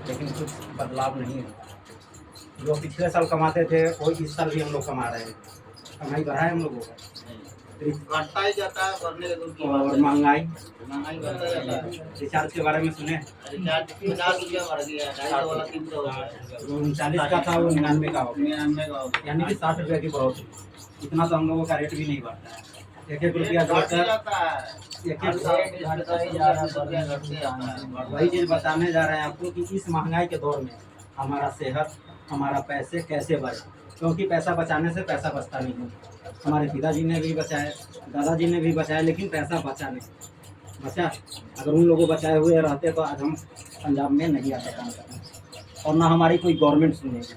लेकिन कुछ बदलाव नहीं है। जो पिछले साल कमाते थे वो इस साल भी हम लोग कमा रहे हैं। कमाई बढ़ा है हम लोगों का, बढ़ता ही जाता है, बढ़ने के दूर की बात और है। महंगाई महंगाई बढ़ता जाता है। रिचार्ज के बारे में सुने, रिचार्ज 50 रुपया बढ़ गया, 250 वाला 300 हो गया। जो 39 का था वो 99 का हो गया, 99 का हो गया। यानी कि 60 रुपये की बढ़ोतरी। इतना तो हम लोगों का रेट भी नहीं बढ़ता है। एक एक रुपया बढ़ते जोड़कर जाता है। एक हर एक साल बढ़ता ही जा रहा है, बढ़ते जाता है। वही चीज़ बताने जा रहे हैं आपको कि इस महंगाई के दौर में हमारा सेहत, हमारा पैसे कैसे बढ़े, क्योंकि पैसा बचाने से पैसा बचता नहीं है। हमारे पिताजी ने भी बचाए, दादाजी ने भी बचाए, लेकिन पैसा बचा नहीं बचा। अगर उन लोगों बचाए हुए रहते तो आज हम पंजाब में नहीं आते काम करने, और ना हमारी कोई गवर्नमेंट सुनेगी।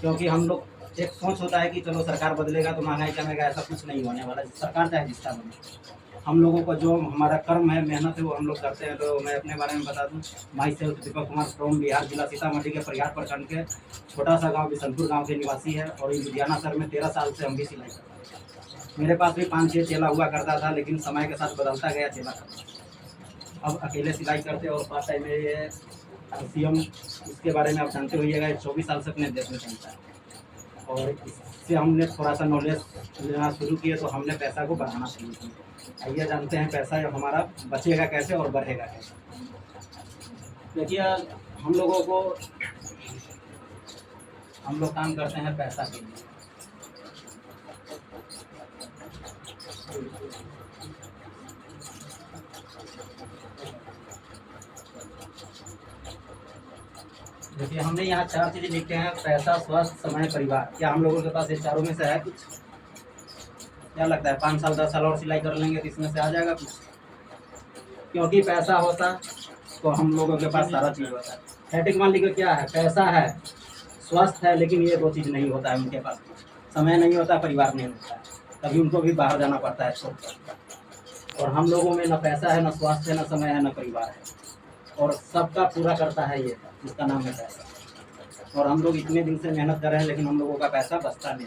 क्योंकि हम लोग एक सोच होता है कि चलो सरकार बदलेगा तो महंगाई कमेगा, ऐसा कुछ नहीं होने वाला। सरकार चाहे जिसका बने, हम लोगों को जो हमारा कर्म है, मेहनत है, वो हम लोग करते हैं। तो मैं अपने बारे में बता दूं, my self Deepak Kumar from Bihar, जिला सीतामढ़ी के प्रयाग प्रखंड के छोटा सा गांव बिशनपुर गांव के निवासी है। और ये लुधियाना शहर में 13 साल से हम भी सिलाई करते हैं। मेरे पास भी 5-6 चेला हुआ करता था, लेकिन समय के साथ बदलता गया चेला करता। अब अकेले सिलाई करते और पार्ट टाइम में ये सीएम, इसके बारे में आप जानते होइएगा, 24 साल से अपने देश में चलता है। और इससे हमने थोड़ा सा नॉलेज लेना शुरू किया, तो हमने पैसा को बढ़ाना शुरू किया। आइए जानते हैं पैसा हमारा बचेगा कैसे और बढ़ेगा कैसे। देखिए, हम लोगों को, हम लोग काम करते हैं पैसा के लिए। देखिए, हमने यहाँ 4 चीज़ें लिखे हैं: पैसा, स्वास्थ्य, समय, परिवार। क्या हम लोगों के पास ये चारों में से है कुछ? क्या लगता है 5 साल 10 साल और सिलाई कर लेंगे तो इसमें से आ जाएगा कुछ? क्योंकि पैसा होता तो हम लोगों के पास सारा चीज़ होता है। हेटिक मान लीजिए क्या है, पैसा है, स्वास्थ्य है, लेकिन ये 2 चीज़ नहीं होता है उनके पास। समय नहीं होता, परिवार नहीं होता है, तभी उनको भी बाहर जाना पड़ता है छोड़कर। और हम लोगों में न पैसा है, न स्वास्थ्य है, न समय है, न परिवार है, और सबका पूरा करता है ये, जिसका नाम है पैसा। और हम लोग इतने दिन से मेहनत कर रहे हैं, लेकिन हम लोगों का पैसा बचता नहीं।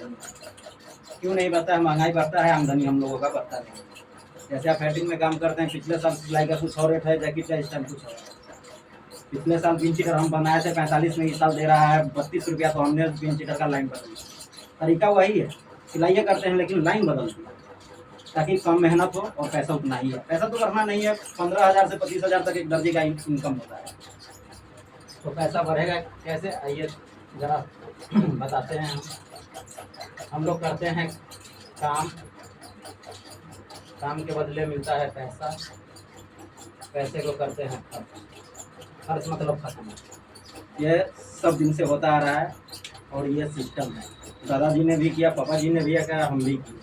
क्यों नहीं बढ़ता है? महंगाई बढ़ता है, आमदनी हम लोगों का बढ़ता नहीं। जैसे आप हेटिंग में काम करते हैं, पिछले साल सिलाई का कुछ और रेट है, जैकेट का इस टाइम कुछ और है। पिछले साल पिन चीटर हम बनाए थे 45 में, इस साल दे रहा है 32 रुपया। तो हमने पिन चीटर का लाइन बदल दिया। तरीका वही है, सिलाइयाँ करते हैं लेकिन लाइन बदल दिया, ताकि कम मेहनत हो और पैसा उतना ही है। पैसा तो करना नहीं है, 15,000 से 25,000 तक एक दर्जे का इनकम होता है। तो पैसा बढ़ेगा कैसे, आइए ज़रा बताते हैं। हम लोग करते हैं काम, काम के बदले मिलता है पैसा, पैसे को करते हैं खर्च। खर्च मतलब खत्म। ये सब दिन से होता आ रहा है और ये सिस्टम है। दादाजी ने भी किया, पापा जी ने भी किया, हम भी किए।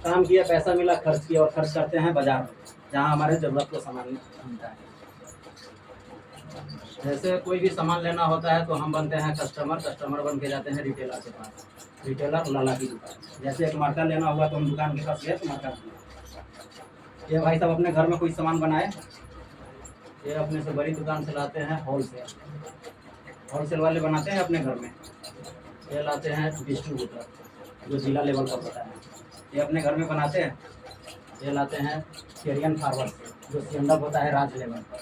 काम किया, पैसा मिला, खर्च किया, और खर्च करते हैं बाजार में, जहाँ हमारे ज़रूरत को सामान मिलता है। जैसे कोई भी सामान लेना होता है तो हम बनते हैं कस्टमर, कस्टमर बन के जाते हैं रिटेलर के पास, रिटेलर लाला की दुकान। जैसे एक मार्का लेना हुआ तो हम दुकान के पास गए तो मार्का ये भाई साहब अपने घर में कोई सामान बनाए, ये अपने से बड़ी दुकान से लाते हैं होलसेल, होलसेल वाले बनाते हैं अपने घर में। ये लाते हैं डिस्ट्रीब्यूटर, जो जिला लेवल पर होता है, ये अपने घर में बनाते हैं। ये लाते हैं कैरियन फार्वर्ड से, जो स्टैंड अप होता है राज्य लेवल पर।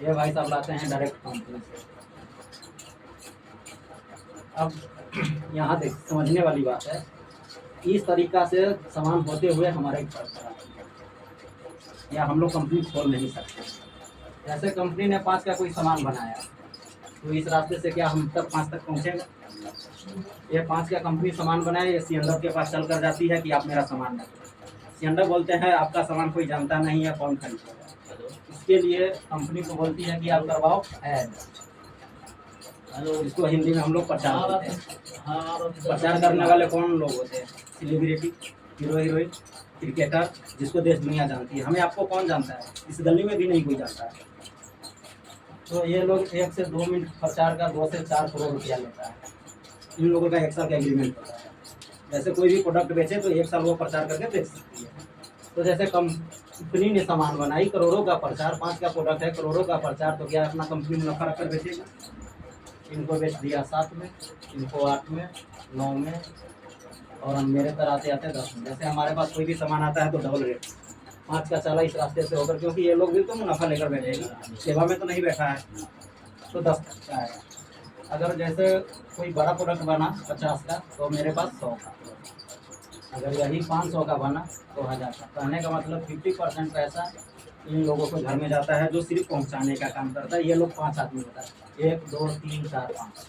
ये भाई साहब लाते हैं डायरेक्ट कंपनी से। अब यहाँ देख, समझने वाली बात है, इस तरीका से सामान होते हुए हमारे घर पर आते हैं, या हम लोग कंपनी खोल नहीं सकते। जैसे कंपनी ने 5 का कोई सामान बनाया, तो इस रास्ते से क्या हम तक 5 तक पहुँचेगा? ये 5 का कंपनी सामान बनाए, ये सीएनडब्ल्यू के पास चल कर जाती है कि आप मेरा सामान रखें। सीएनडब्ल्यू बोलते हैं आपका सामान कोई जानता नहीं है, कौन खरीदेगा? इसके लिए कंपनी को बोलती है कि आप करवाओ ऐड, इसको हिंदी में हम लोग प्रचार करते हैं। प्रचार करने वाले कौन लोग होते हैं? सेलिब्रिटी, हीरो हीरोइन, क्रिकेटर, जिसको देश दुनिया जानती है। हमें आपको कौन जानता है? इस गली में भी नहीं कोई जानता है। तो ये लोग 1 से 2 मिनट प्रचार का 2 से 4 करोड़ रुपया लेता है। इन लोगों का 1 साल का एग्रीमेंट होता है। जैसे कोई भी प्रोडक्ट बेचे तो 1 साल वो प्रचार करके बेच सकती है। तो जैसे कंपनी ने सामान बनाई, करोड़ों का प्रचार, 5 का प्रोडक्ट है, करोड़ों का प्रचार, तो क्या अपना कंपनी मुनाफा रख कर बेचेगा? इनको बेच दिया 7 में, इनको 8 में, 9 में, और हम मेरे तरह आते आते 10 में। जैसे हमारे पास कोई भी सामान आता है तो डबल रेट, 5 का चला इस रास्ते से होकर, क्योंकि ये लोग भी तो मुनाफा लेकर बैठेगा, सेवा में तो नहीं बैठा है। तो 10 का आएगा। अगर जैसे कोई बड़ा प्रोडक्ट बना 50 का तो मेरे पास 100 का, अगर यही 500 का बना तो 1000 का। कहने का मतलब 50% पैसा इन लोगों को घर में जाता है जो सिर्फ पहुंचाने का काम करता है। ये लोग 5 आदमी होता है, 1 2 3 4 5।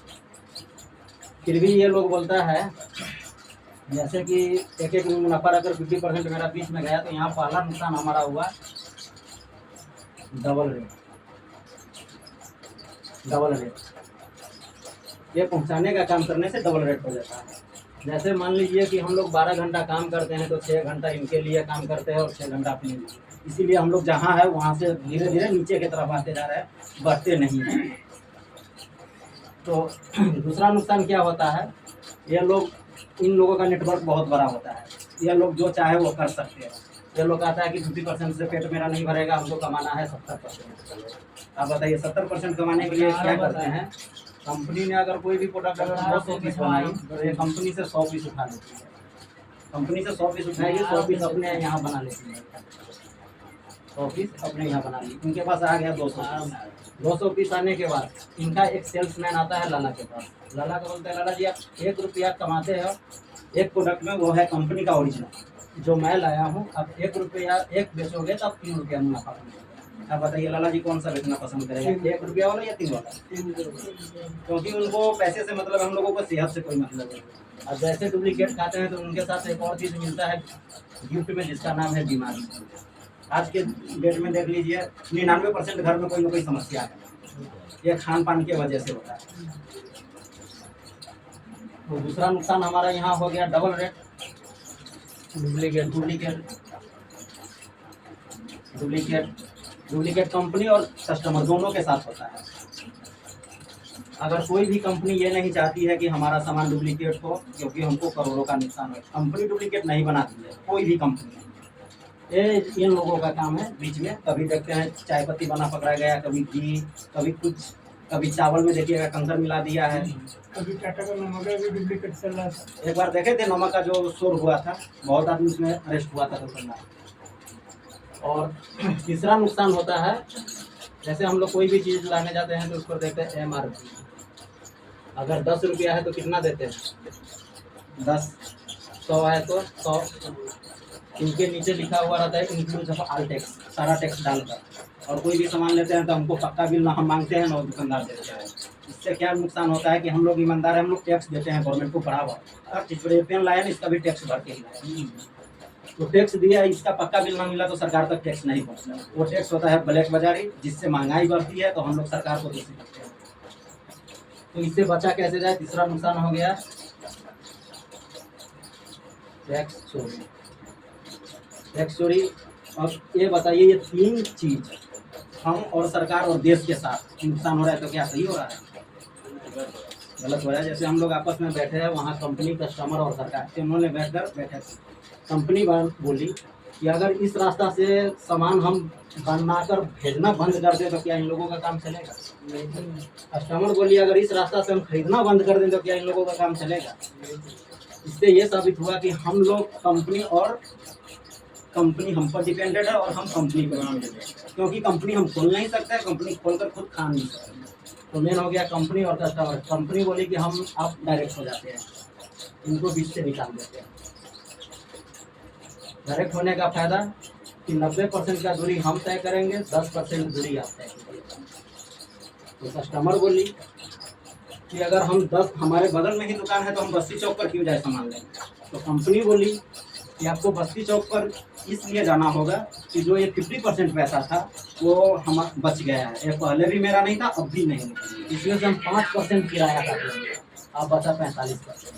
फिर भी ये लोग बोलता है जैसे कि एक मुनाफा अगर 50% मेरा बीच में गया तो यहाँ पहला नुकसान हमारा हुआ डबल रेट। ये पहुंचाने का काम करने से डबल रेट हो जाता है। जैसे मान लीजिए कि हम लोग 12 घंटा काम करते हैं तो 6 घंटा इनके लिए काम करते हैं और 6 घंटा अपने लिए। इसीलिए हम लोग जहाँ है वहाँ से धीरे धीरे नीचे की तरफ आते जा रहे हैं, बढ़ते नहीं हैं। तो दूसरा नुकसान क्या होता है, ये लोग, इन लोगों का नेटवर्क बहुत बड़ा होता है। ये लोग जो चाहे वो कर सकते हैं। ये लोग कहता है कि 50% से पेट मेरा नहीं भरेगा, हमको कमाना है 70%। आप बताइए 70% कमाने के लिए क्या करते हैं। कंपनी ने अगर कोई भी प्रोडक्ट अगर 100 पीस बनाई तो ये कंपनी से 100 पीस उठा लेती है। कंपनी से 100 पीस उठाएगी, 100 पीस अपने यहाँ बना लेती है। 100 पीस अपने यहाँ बना ली, इनके पास आ गया 200 पीस आने के बाद इनका एक सेल्समैन आता है लाला के पास। लाला को बोलते हैं, लाला जी आप 1 रुपया कमाते हो एक प्रोडक्ट में, वो है कंपनी का ओरिजिनल जो मैं लाया हूँ। अब 1 रुपया एक बेचोगे तो आप 3 रुपया मुनाफा कमाओगे। आप बताइए लाला जी कौन सा बेचना पसंद करेगा, 1 रुपया वाला या 3 वाला? क्योंकि उनको पैसे से मतलब, हम लोगों को सेहत से कोई मतलब नहीं। अब जैसे डुप्लीकेट खाते हैं तो उनके साथ एक और चीज़ मिलता है गिफ्ट में, जिसका नाम है बीमारी। आज के डेट में देख लीजिए 99% घर में कोई ना कोई समस्या है, ये खान पान की वजह से होता है। तो दूसरा नुकसान हमारा यहाँ हो गया डबल रेट, डुप्लीकेट कंपनी और कस्टमर दोनों के साथ होता है। अगर कोई भी कंपनी ये नहीं चाहती है कि हमारा सामान डुप्लीकेट हो, क्योंकि हमको करोड़ों का नुकसान हो, कंपनी डुप्लीकेट नहीं बनाती है कोई भी कंपनी। ये इन लोगों का काम है। बीच में कभी देखते हैं चाय पत्ती बना पकड़ा गया, कभी घी, कभी कुछ, कभी चावल में देखिएगा कंकर मिला दिया है, अभी टाटा का नमक भी डुप्लीकेट चल रहा था। एक बार देखे थे नमक का जो शोर हुआ था, बहुत आदमी उसमें अरेस्ट हुआ था दुकानदार। और तीसरा नुकसान होता है, जैसे हम लोग कोई भी चीज़ लाने जाते हैं तो उसको देखते हैं MRP। अगर 10 रुपया है तो कितना देते हैं 10, 100 है तो 100। इनके नीचे लिखा हुआ रहता है इंक्लूड ऑफ ऑल टैक्स, सारा टैक्स डालकर। और कोई भी सामान लेते हैं तो हमको पक्का बिल ना हम मांगते हैं ना दुकानदार देते हैं। इससे क्या नुकसान होता है कि हम लोग ईमानदार हैं, हम लोग टैक्स देते हैं गवर्नमेंट को बराबर। हर चीज़ पर पेन लाया ना, इसका भी टैक्स भर के ही लाया, तो टैक्स दिया, इसका पक्का बिल ना मिला तो सरकार तक टैक्स नहीं पहुँचता। वो टैक्स होता है ब्लैक बाजारी, जिससे महंगाई बढ़ती है, तो हम लोग सरकार को दोषी करते हैं। तो इससे बचा कैसे जाए। तीसरा नुकसान हो गया टैक्स चोरी। अब ये बताइए, ये 3 चीज हम और सरकार और देश के साथ नुकसान हो रहा है, तो क्या सही हो रहा है? गलत हो रहा है। जैसे हम लोग आपस में बैठे हैं, वहाँ कंपनी, कस्टमर और सरकार तीनों ने बैठे थे। कंपनी बोली कि अगर इस रास्ता से सामान हम बनाकर भेजना बंद कर दें तो क्या इन लोगों का काम चलेगा? कस्टमर बोली अगर इस रास्ता से हम खरीदना बंद कर दें तो क्या इन लोगों का काम चलेगा? इससे ये साबित हुआ कि हम लोग कंपनी हम पर डिपेंडेड है और हम कंपनी पर डिपेंडेड है, क्योंकि कंपनी हम खोल नहीं सकते, कंपनी खोलकर खुद खा नहीं सकते। तो मेन हो गया कंपनी और कस्टमर। कंपनी बोली कि हम आप डायरेक्ट हो जाते हैं, इनको बीच से निकाल देते हैं। डायरेक्ट होने का फायदा कि 90% का दूरी हम तय करेंगे, 10% दूरी आप तय करेंगे। तो कस्टमर बोली कि अगर हम 10, हमारे बगल में ही दुकान है तो हम बस्ती चौक पर क्यों जाए सामान लेंगे। तो कंपनी बोली कि आपको बस्ती चौक पर इसलिए जाना होगा कि जो ये 50% पैसा था वो हम बच गया है, ये पहले भी मेरा नहीं था, अब भी नहीं, इसमें से हम 5% किराया काटेंगे, अब बचा 45%।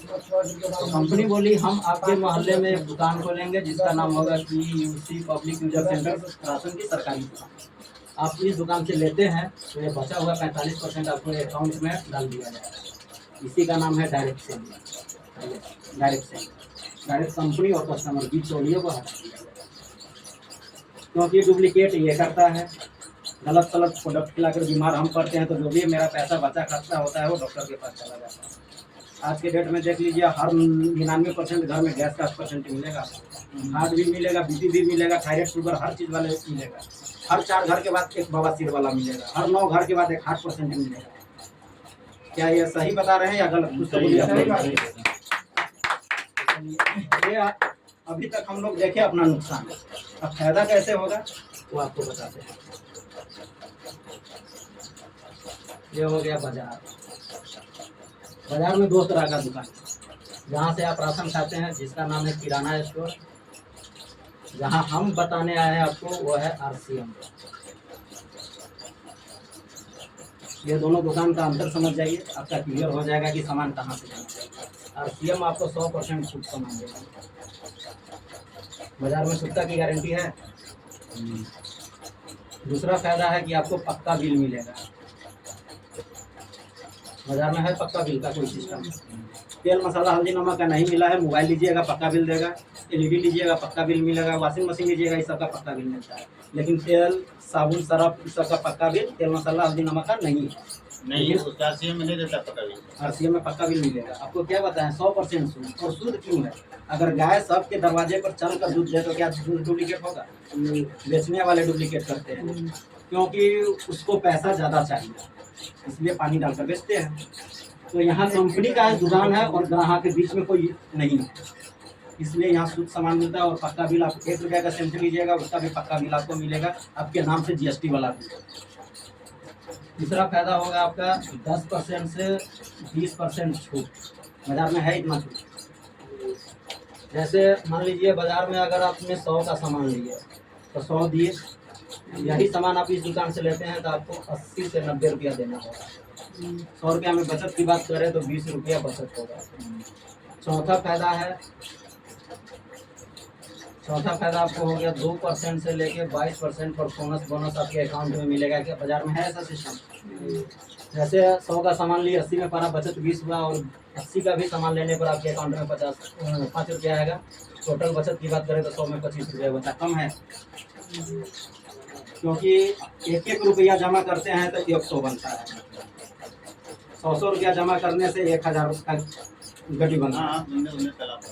तो कंपनी बोली हम आपके मोहल्ले में एक दुकान खोलेंगे जिसका नाम होगा PUC public user centre, ration की सरकारी दुकान। आप इस दुकान से लेते हैं तो ये बचा हुआ 45% आपको अकाउंट में डाल दिया जाएगा। इसी का नाम है डायरेक्ट सेल। डायरेक्ट कंपनी और कस्टमर की चोरियों को हटा दिया जाए, क्योंकि डुप्लीकेट ये करता है, गलत प्रोडक्ट खिलाकर बीमार हम पड़ते हैं, तो जो भी मेरा पैसा बचा खर्चा होता है वो डॉक्टर के पास चला जाता है। आज के डेट में देख लीजिए हर 99% घर में गैस का % मिलेगा, हार्ट भी मिलेगा, BP भी मिलेगा, थायराइड शुगर हर चीज़ वाले मिलेगा। हर 4 घर के बाद एक बवासीर वाला मिलेगा, हर 9 घर के बाद एक हार्ट % मिलेगा। क्या ये सही बता रहे हैं या गलत? कुछ तो बोलिए आप सही लोग। बात है। ये अभी तक हम लोग देखे अपना नुकसान, अब फायदा कैसे होगा वो आपको बताते हैं। ये हो गया बाजार। बाजार में दो तरह का दुकान, जहाँ से आप राशन खाते हैं जिसका नाम है किराना स्टोर, जहाँ हम बताने आए हैं आपको वो है RCM। ये दोनों दुकान का अंतर समझ जाइए, आपका क्लियर हो जाएगा कि सामान कहाँ से जाना चाहिए। RCM आपको 100% छूट सामान देगा। बाजार में शुद्धता की गारंटी है। दूसरा फायदा है कि आपको पक्का बिल मिलेगा। बाजार में है पक्का बिल का कोई सिस्टम, तेल मसाला हल्दी नमक का नहीं मिला है, मोबाइल लीजिएगा पक्का बिल देगा, LED लीजिएगा पक्का बिल मिलेगा, वॉशिंग मशीन लीजिएगा इस सब का पक्का बिल मिलता है। लेकिन तेल साबुन सरफ इस सब का पक्का बिल, तेल मसाला हल्दी नमक का नहीं है। नहीं, उसका RCM में नहीं देता पता भी। RCM में पक्का बिल मिलेगा। आपको क्या बताएं 100% शुद्ध। और शुद्ध क्यों है? अगर गाय सबके दरवाजे पर चल कर दूध दे तो क्या दूध डुप्लीकेट होगा? बेचने वाले डुप्लीकेट करते हैं, क्योंकि उसको पैसा ज़्यादा चाहिए, इसलिए पानी डालकर बेचते हैं। तो यहाँ कंपनी का दुकान है और ग्राहक के बीच में कोई नहीं है, इसलिए यहाँ शुद्ध सामान मिलता है। और पक्का बिल, आप 1 रुपये का शैम्पू लीजिएगा उसका भी पक्का बिल आपको मिलेगा, आपके नाम से GST वाला भी। तीसरा फायदा होगा आपका 10% से 20% छूट। बाजार में है इतना छूट। जैसे मान लीजिए बाजार में अगर आपने 100 का सामान लिए तो 100 दिए, यही सामान आप इस दुकान से लेते हैं तो आपको 80 से 90 रुपया देना होगा। 100 रुपया में बचत की बात करें तो 20 रुपया बचत होगा। चौथा फायदा आपको हो गया 2% से लेके 22% परफॉर्मेंस बोनस आपके अकाउंट में मिलेगा। क्या बाजार में है ऐसा सिस्टम? जैसे 100 का सामान लिए 80 में पड़ा, बचत 20 हुआ, और 80 का भी सामान लेने पर आपके अकाउंट में 5 रुपया आएगा। टोटल बचत की बात करें तो 100 में 25 रुपया बचा। कम है, क्योंकि 1-1 रुपया जमा करते हैं तो 100 बनता है। 100 रुपया जमा करने से 1000 का गड्डी बनता है। हाँ,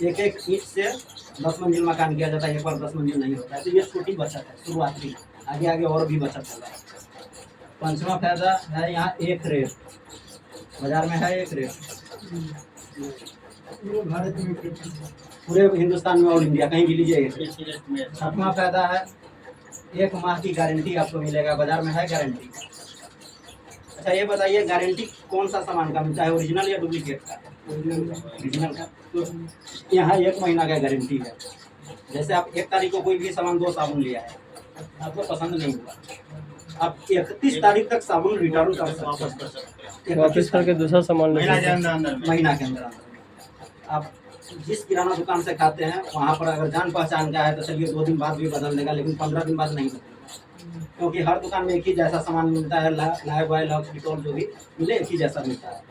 एक ईंट से 10 मंजिल मकान किया जाता है, एक बार 10 मंजिल नहीं होता है। तो ये छोटी बचत है, शुरुआती। आगे आगे और भी बचत होगा। पांचवा फायदा है यहाँ एक रेट। बाजार में है एक रेट, पूरे भारत में पूरे हिंदुस्तान में, ऑल इंडिया कहीं भी लीजिए। एक छठवां फायदा है 1 माह की गारंटी आपको मिलेगा। बाजार में है गारंटी। अच्छा ये बताइए, गारंटी कौन सा सामान का मिलता है, ओरिजिनल या डुप्लीकेट का? ओरिजिनल का। तो यहाँ 1 महीना का गारंटी है। जैसे आप 1 तारीख को कोई भी सामान 2 साबुन लिया है, आपको पसंद नहीं हुआ, आप 31 तारीख तक साबुन रिटर्न कर सकते हैं। वापस करके दूसरा सामान ले महीना के सकते हैं। अंदर में। महीना के अंदर आप जिस किराना दुकान से खाते हैं वहाँ पर अगर जान पहचान का है तो चलिए 2 दिन बाद भी बदल देगा, लेकिन 15 दिन बाद नहीं बदलेगा, क्योंकि हर दुकान में एक ही जैसा सामान मिलता है। लाइव ऑयल, लक्स, डिटॉल जो भी मिले एक ही जैसा मिलता है।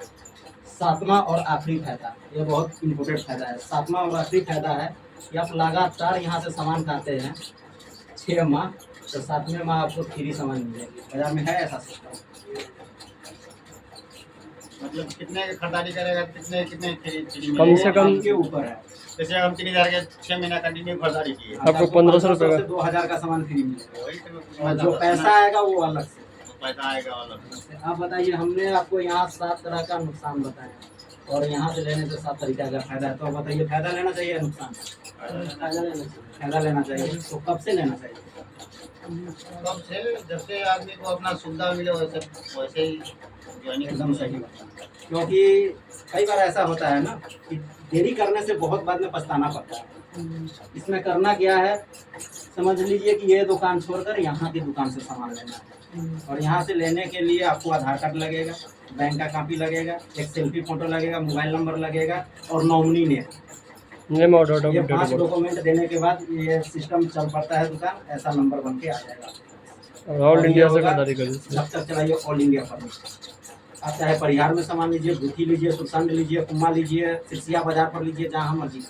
7वां और आखिरी फायदा, ये बहुत इम्पोर्टेंट फायदा है। 7वां और आखिरी फायदा है कि आप लगातार यहाँ से सामान खाते हैं 6 माह, तो 7वें माह आपको फ्री सामान मिलेगी। बाजार में है ऐसा सिस्टम। मतलब कितने की खरीदारी करेगा, कितने कितने फ्री कम से कम के ऊपर है। जैसे हम 3000 के 6 महीना कंटिन्यू खरीदारी किए, आपको 1500 रुपये का। से 2000 का सामान फ्री मिलेगा। वही तो और जो पैसा आएगा वो अलग से। पैसा आएगा वाला। आप बताइए, हमने आपको यहाँ 7 तरह का नुकसान बताया और यहाँ से लेने से 7 तरीका का फायदा है। तो आप बताइए, फायदा लेना चाहिए या नुकसान? फायदा लेना चाहिए। तो कब से लेना चाहिए? कब से? जब से आदमी को अपना सुविधा मिले वैसे ही ज्वाइनिंग एकदम सही बात है। क्योंकि कई बार ऐसा होता है ना कि देरी करने से बहुत बाद में पछताना पड़ता है। इसमें करना क्या है, समझ लीजिए कि ये दुकान छोड़कर यहाँ की दुकान से सामान लेना है, और यहाँ से लेने के लिए आपको आधार कार्ड लगेगा, बैंक का कॉपी लगेगा, एक सेल्फी फोटो लगेगा, मोबाइल नंबर लगेगा और नॉमिनी नेम। ये 5 डॉक्यूमेंट देने के बाद ये सिस्टम चल पड़ता है, दुकान ऐसा नंबर बन के आ जाएगा। ऑल इंडिया से खरीदारी करिए। जब तक चलाइए ऑल इंडिया पर। आप चाहे परिहार में सामान लीजिए, गुथी लीजिए, सुरसंड लीजिए, कुम्मा लीजिए, सिरसिया बाजार पर लीजिए, जहाँ मर्जी।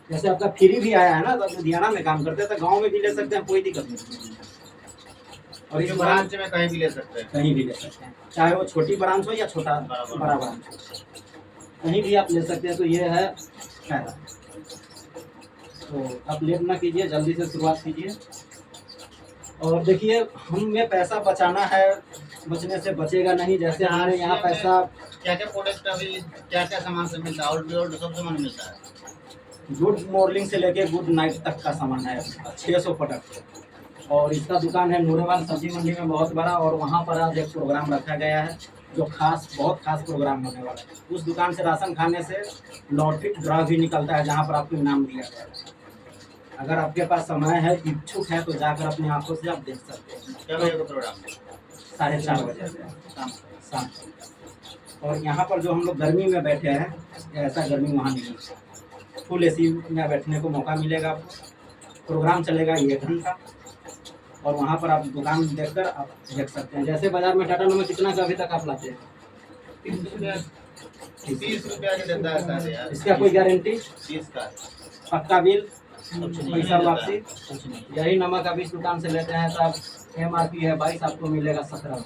जैसे आपका फ्री भी आया है ना, तो लुधियाना में काम करते हैं तो गाँव में भी ले सकते हैं, कोई दिक्कत नहीं। और इस ब्रांच में कहीं भी ले सकते हैं, कहीं भी ले सकते हैं, चाहे वो छोटी ब्रांच हो या छोटा बड़ा ब्रांच हो, कहीं भी आप ले सकते हैं। तो ये है फायदा। तो आप लेट ना कीजिए, जल्दी से शुरुआत कीजिए। और देखिए, हमें पैसा बचाना है बचने से बचेगा नहीं। जैसे हमने यहाँ पैसा क्या क्या प्रोडक्ट अभी क्या क्या सामान से मिलता है? और सब सामान मिलता है। गुड मॉर्निंग से लेके गुड नाइट तक का सामान है, 600 प्रोडक्ट। और इसका दुकान है नूरेवाल सब्जी मंडी में बहुत बड़ा, और वहाँ पर आज एक प्रोग्राम रखा गया है जो बहुत खास प्रोग्राम होने वाला है। उस दुकान से राशन खाने से लॉटरी ड्रा भी निकलता है, जहाँ पर आपको इनाम दिया गया है। अगर आपके पास समय है, इच्छुक है, तो जाकर अपनी आंखों से आप देख सकते हैं। क्या बजे का प्रोग्राम? 4:30 बजे शाम शाम को। और यहाँ पर जो हम लोग गर्मी में बैठे हैं, ऐसा गर्मी वहाँ नहीं है। फुल एसी में बैठने को मौका मिलेगा आपको। प्रोग्राम चलेगा 1 घंटा, और वहाँ पर आप दुकान देखकर आप देख सकते हैं। जैसे बाजार में टाटा नमक कितना का अभी तक आप लाते हैं? 30 रुपया 30 रुपया के देता है सर यार। इसका कोई गारंटी? 30 का पक्का बिल, कुछ नहीं पैसा देता। वापसी? कुछ नहीं। यही नमक आप इस दुकान से लेते हैं तो आप MRP है 22, आपको मिलेगा 17।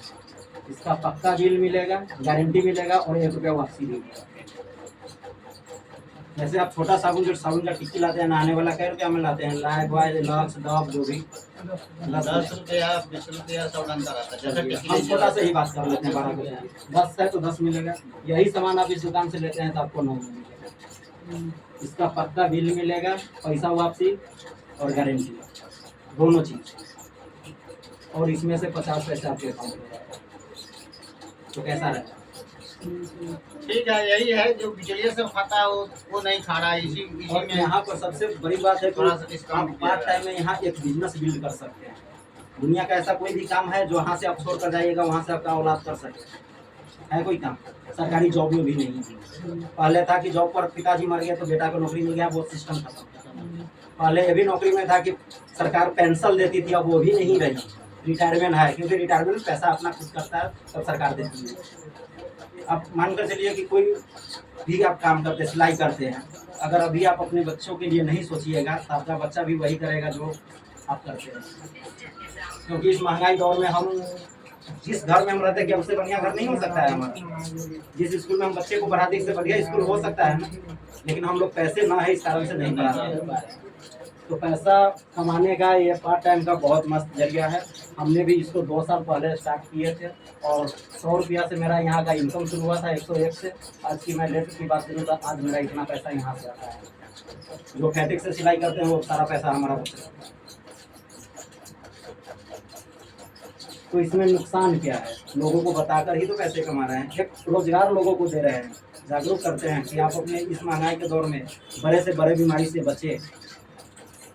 इसका पक्का बिल मिलेगा, गारंटी मिलेगा, और 1 रुपया वापसी भी मिलेगा। जैसे आप छोटा साबुन का टिक्की लाते हैं नहाने वाला, कै रुपया में लाते हैं? लाइफबॉय, लक्स, डव, जो भी 10 रुपया 20 रुपया सब अंतर आता है। जैसे टिक्की हम छोटा से ही बात कर लेते हैं। 12 को 10 है तो 10 मिलेगा। यही सामान आप इस दुकान से लेते हैं तो आपको 9 मिलेगा। इसका पक्का बिल मिलेगा, पैसा वापसी और गारंटी, दोनों चीज। और इसमें से 50 पैसे आपके अकाउंट में जाएगा। तो कैसा रहेगा? ठीक है, यही है जो बिचौलिए से खाता है वो नहीं खा रहा है। इसी और में यहाँ पर सबसे बड़ी बात है कि थोड़ा सा डिस्काउंट आप किया पार्ट जाए। टाइम में यहाँ एक बिजनेस बिल्ड कर सकते हैं। दुनिया का ऐसा कोई भी काम है जो यहाँ से आप छोड़ कर जाइएगा, वहाँ से आपका औलाद कर सके? है कोई काम? सरकारी जॉब में भी नहीं। पहले था कि जॉब पर पिताजी मर गए तो बेटा को नौकरी मिल गया, वो सिस्टम खत्म। पहले ये भी नौकरी में था कि सरकार पेंशन देती थी, अब वो भी नहीं रही। रिटायरमेंट है, क्योंकि रिटायरमेंट में पैसा अपना खुद करता है, तब सरकार देती है। आप मान कर चलिए कि कोई भी आप काम करते हैं, सिलाई करते हैं, अगर अभी आप अपने बच्चों के लिए नहीं सोचिएगा तो आपका बच्चा भी वही करेगा जो आप करते हैं। क्योंकि इस महंगाई दौर में हम जिस घर में हम रहते हैं, क्या उससे बढ़िया घर नहीं हो सकता है हमारा? जिस स्कूल में हम बच्चे को पढ़ाते हैं, इससे बढ़िया स्कूल हो सकता है ना। लेकिन हम लोग पैसे ना है, इस कारण से नहीं पढ़ाते। तो पैसा कमाने का ये पार्ट टाइम का बहुत मस्त जरिया है। हमने भी इसको 2 साल पहले स्टार्ट किए थे, और 100 रुपया से मेरा यहाँ का इनकम शुरू हुआ था, 101 से। आज की मैं डेट की बात करूँ तो आज मेरा इतना पैसा यहाँ से आता है। जो फैटिक से सिलाई करते हैं वो सारा पैसा हमारा बचता है। तो इसमें नुकसान क्या है? लोगों को बताकर ही तो पैसे कमा रहे हैं। एक रोजगार लोगों को दे रहे हैं, जागरूक करते हैं कि आप अपने इस महंगाई के दौर में बड़े से बड़े बीमारी से बचे।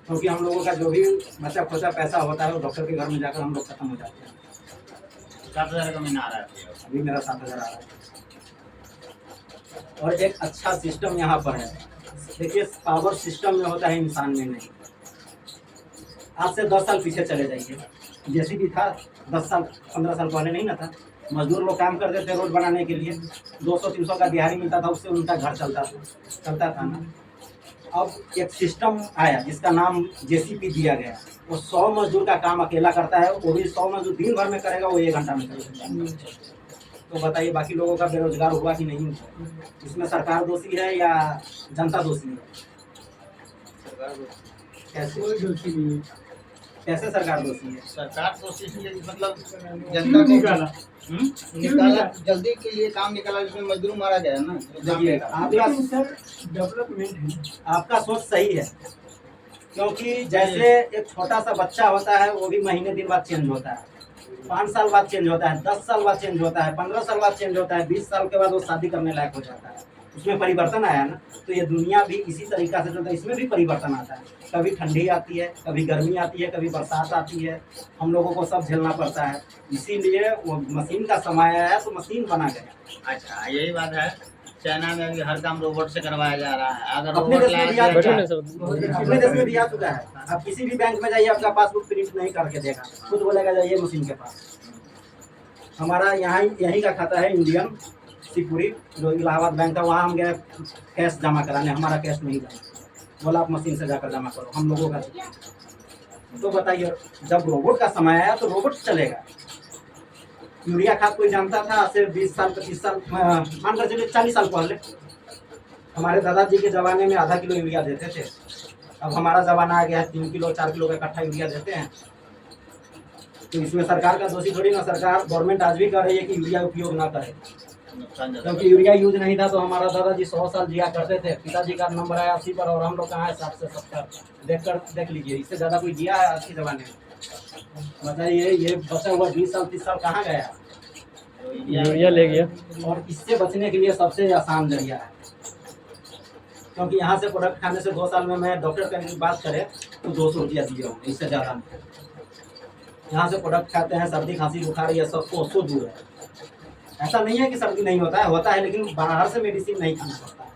क्योंकि हम लोगों का जो भी बचा खोचा पैसा होता है वो डॉक्टर के घर में जाकर हम लोग खत्म हो जाते हैं। 7,000 का महीना आ रहा है अभी मेरा 7,000 आ रहा है। और एक अच्छा सिस्टम यहाँ पर है। देखिए, पावर सिस्टम में होता है, इंसान में नहीं। आज से 10 साल पीछे चले जाइए, जैसी भी था 10 साल 15 साल पहले नहीं ना था। मजदूर लोग काम करते थे रोड बनाने के लिए, 200-300 का दिहाड़ी मिलता था, उससे उनका घर चलता था ना। अब एक सिस्टम आया जिसका नाम JCP दिया गया। वो 100 मजदूर का काम अकेला करता है, वो भी 100 मजदूर दिन भर में करेगा, वो 1 घंटा में करेगा। तो बताइए बाकी लोगों का बेरोजगार हुआ कि नहीं हुआ? इसमें सरकार दोषी है या जनता दोषी है? कैसे कोई दोषी नहीं है। कैसे सरकार दोषी है? सरकार तो इसलिए मतलब क्यों जनता को निकाला? निकाला, जल्दी के लिए काम निकाला, जिसमें मजदूर मारा गया ना। देखिए, आपका लेकिन सर डेवलपमेंट है। आपका सोच सही है, क्योंकि जैसे एक छोटा सा बच्चा होता है वो भी महीने दिन बाद चेंज होता है, 5 साल बाद चेंज होता है, 10 साल बाद चेंज होता है, 15 साल बाद चेंज होता है, 20 साल के बाद वो शादी करने लायक हो जाता है। उसमें परिवर्तन आया ना। तो ये दुनिया भी इसी तरीका से चलता है, इसमें भी परिवर्तन आता है। कभी ठंडी आती है, कभी गर्मी आती है, कभी बरसात आती है, हम लोगों को सब झेलना पड़ता है। इसीलिए वो मशीन का समय आया तो मशीन बना गया। अच्छा, यही बात है। चाइना में अभी हर काम रोबोट से करवाया जा रहा है। अगर अपने रोबोट देश में भी लाया आ जाए- चुका है। बैठो ना सर। अपने देश में भी आ चुका है। आप किसी भी बैंक में जाइए, आपका पासबुक प्रिंट नहीं करके देगा, खुद बोलेगा जाइए मशीन के पास। हमारा यहाँ यहीं का खाता है इंडियन शिवपुरी, जो इलाहाबाद बैंक था, वहाँ हम गए कैश जमा कराने, हमारा कैश नहीं जमा। बोला आप मशीन से जाकर जमा करो, हम लोगों का। तो बताइए, जब रोबोट का समय आया तो रोबोट चलेगा। यूरिया खाद कोई जानता था आज से 20 साल 25 साल, मान कर चलिए 40 साल पहले हमारे दादाजी के ज़माने में आधा किलो यूरिया देते थे। अब हमारा ज़माना आ गया है 3 किलो 4 किलो का इकट्ठा यूरिया देते हैं। तो इसमें सरकार का दोषी थोड़ी ना, सरकार गवर्नमेंट आज भी कर रही है कि यूरिया उपयोग ना करे, नुकसान ज़्यादा क्योंकि यूरिया यूज नहीं था तो हमारा दादाजी 100 साल जिया करते थे, पिताजी का नंबर आया 80 पर और हम लोग कहाँ है 60 से 70। देख लीजिए, इससे ज़्यादा कोई जिया है आज के ज़माने में? बताइए, ये बचा हुआ 20 साल 30 साल कहाँ गया? तो यूरिया ले गया। और इससे बचने के लिए सबसे आसान जरिया है, क्योंकि यहाँ से प्रोडक्ट खाने से 2 साल में मैं डॉक्टर का की बात करें तो 200 रुपया दिए होंगे, इससे ज़्यादा नहीं। यहाँ से प्रोडक्ट खाते हैं, सर्दी खांसी बुखार ये सब कोसों दूर है। ऐसा नहीं है कि सर्दी नहीं होता है, लेकिन बाहर से मेडिसिन नहीं खाना पड़ता है।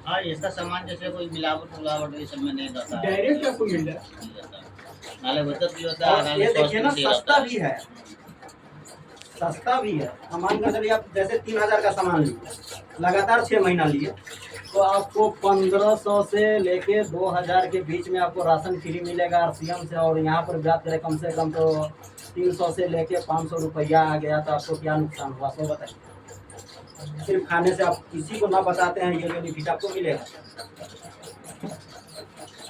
हाँ, इसका सामान जैसे कोई मिलावट ये सब में नहीं रहता है, डायरेक्ट आपको मिल जाए। नहीं रहता है। नाले बचत भी होता है, और नाले ये देखिए ना, स्वास्थ्य भी सस्ता रहता भी है, सस्ता भी है। हम मान कर चलिए, आप जैसे 3000 का सामान लिए, लगातार 6 महीना लिए, तो आपको 1500 से लेके 2000 के बीच में आपको राशन फ्री मिलेगा RCM से। और यहाँ पर बात करें कम से कम तो 300 से लेके 500 रुपया आ गया, तो आपको क्या नुकसान हुआ सो बताइए। सिर्फ खाने से आप किसी को ना बताते हैं ये बेनिफिट आपको मिलेगा।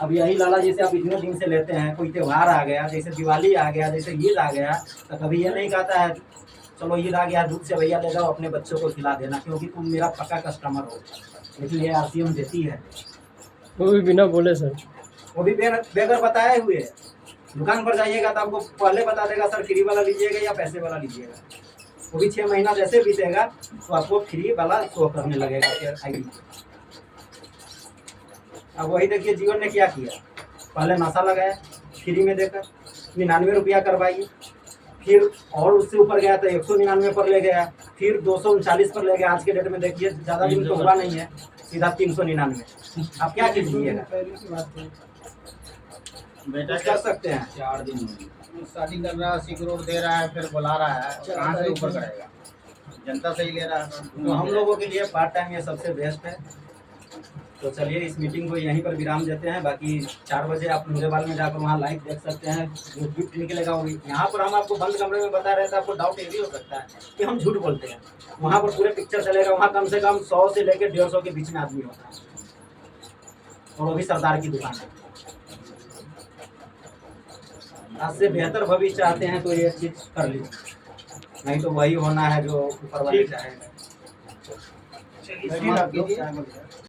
अब यही लाला जैसे आप इतने दिन से लेते हैं, कोई त्यौहार आ गया, जैसे दिवाली आ गया, जैसे ईद आ गया, तो कभी ये नहीं कहता है चलो ईद आ गया दूध से भैया ले जाओ अपने बच्चों को खिला देना, क्योंकि तुम मेरा पक्का कस्टमर हो। लेकिन ये RCM देती है, वो भी बिना बोले सर। वो भी बेगर बताए हुए। दुकान पर जाइएगा तो आपको पहले बता देगा सर फ्री वाला लीजिएगा या पैसे वाला लीजिएगा। वो भी 6 महीना जैसे बीतेगा तो आपको फ्री वाला शो करने लगेगा फिर ID। अब वही देखिए जीवन ने क्या किया, पहले नशा लगाया फ्री में देकर 99 रुपया करवाइए, फिर और उससे ऊपर गया तो 199 पर ले गया, फिर 239 पर ले गया। आज के डेट में देखिए ज़्यादा दिन तो हुआ नहीं है, सीधा 399। आप क्या कीजिएगा? पहले की बात है। बेटा कुछ कर सकते हैं। 4 दिन शादी कर रहा है, 80 करोड़ दे रहा है, फिर बुला रहा है, कहाँ से ऊपर करेगा? जनता से ही ले रहा है। तो हम लोगों के लिए पार्ट टाइम ये सबसे बेस्ट है। तो चलिए इस मीटिंग को यहीं पर विराम देते हैं। बाकी 4 बजे आप मुंगेवाल में जाकर वहाँ लाइव देख सकते हैं, जो गिफ्ट निकलेगा वो यहाँ पर हम आपको बंद कमरे में बता रहे थे। आपको डाउट ये भी हो सकता है कि हम झूठ बोलते हैं, वहाँ पर पूरे पिक्चर चलेगा। वहाँ कम से कम 100 से लेकर 150 के बीच में आदमी होता है, और वो भी सरदार की दुकान है। आज से बेहतर भविष्य चाहते हैं तो ये चीज़ कर लीजिए, नहीं तो वही होना है जो ऊपर वाले चाहेंगे। चलिए, समाप्त कीजिए।